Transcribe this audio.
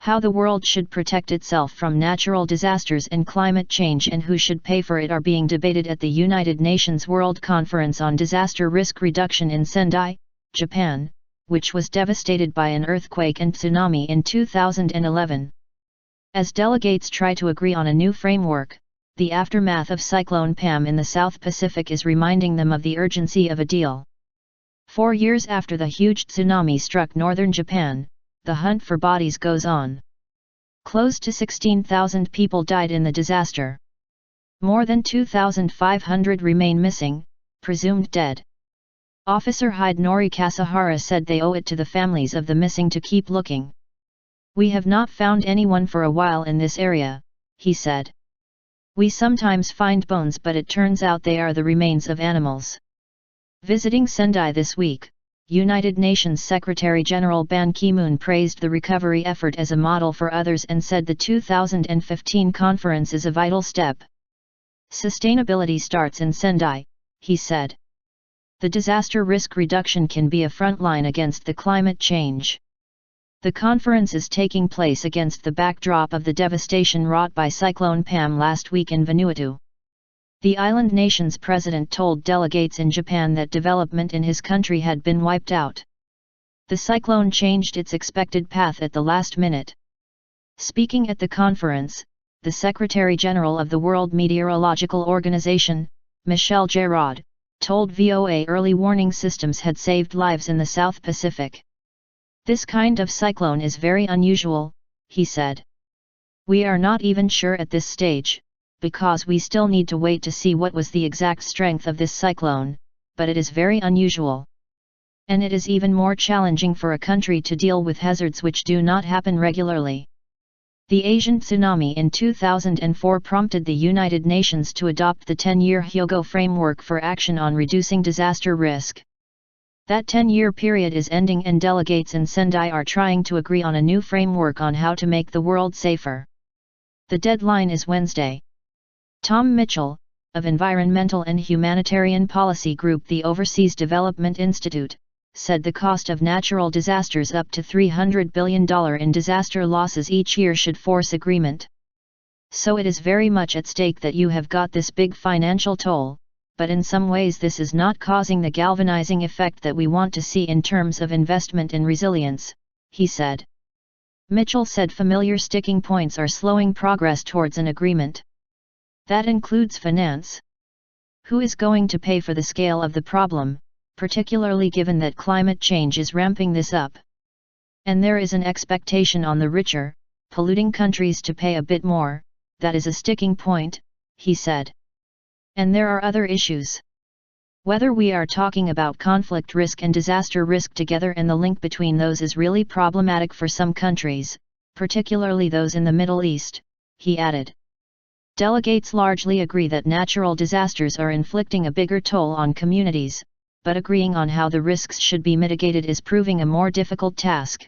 How the world should protect itself from natural disasters and climate change and who should pay for it are being debated at the United Nations World Conference on Disaster Risk Reduction in Sendai, Japan, which was devastated by an earthquake and tsunami in 2011. As delegates try to agree on a new framework, the aftermath of Cyclone Pam in the South Pacific is reminding them of the urgency of a deal. 4 years after the huge tsunami struck northern Japan, the hunt for bodies goes on. Close to 16,000 people died in the disaster. More than 2,500 remain missing, presumed dead. Officer Hidenori Kasahara said they owe it to the families of the missing to keep looking. "We have not found anyone for a while in this area," he said. "We sometimes find bones, but it turns out they are the remains of animals." Visiting Sendai this week, United Nations Secretary-General Ban Ki-moon praised the recovery effort as a model for others and said the 2015 conference is a vital step. "Sustainability starts in Sendai," he said. "The disaster risk reduction can be a front line against the climate change." The conference is taking place against the backdrop of the devastation wrought by Cyclone Pam last week in Vanuatu. The island nation's president told delegates in Japan that development in his country had been wiped out. The cyclone changed its expected path at the last minute. Speaking at the conference, the Secretary-General of the World Meteorological Organization, Michel Giraud, told VOA early warning systems had saved lives in the South Pacific. "This kind of cyclone is very unusual," he said. "We are not even sure at this stage, because we still need to wait to see what was the exact strength of this cyclone, but it is very unusual. And it is even more challenging for a country to deal with hazards which do not happen regularly." The Asian tsunami in 2004 prompted the United Nations to adopt the 10-year Hyogo framework for action on reducing disaster risk. That 10-year period is ending and delegates in Sendai are trying to agree on a new framework on how to make the world safer. The deadline is Wednesday. Tom Mitchell, of Environmental and Humanitarian Policy Group the Overseas Development Institute, said the cost of natural disasters up to $300 billion in disaster losses each year should force agreement. "So it is very much at stake that you have got this big financial toll, but in some ways this is not causing the galvanizing effect that we want to see in terms of investment in resilience," he said. Mitchell said familiar sticking points are slowing progress towards an agreement. That includes finance. Who is going to pay for the scale of the problem, particularly given that climate change is ramping this up? And there is an expectation on the richer, polluting countries to pay a bit more. That is a sticking point, he said. And there are other issues. Whether we are talking about conflict risk and disaster risk together, and the link between those is really problematic for some countries, particularly those in the Middle East, he added. Delegates largely agree that natural disasters are inflicting a bigger toll on communities, but agreeing on how the risks should be mitigated is proving a more difficult task.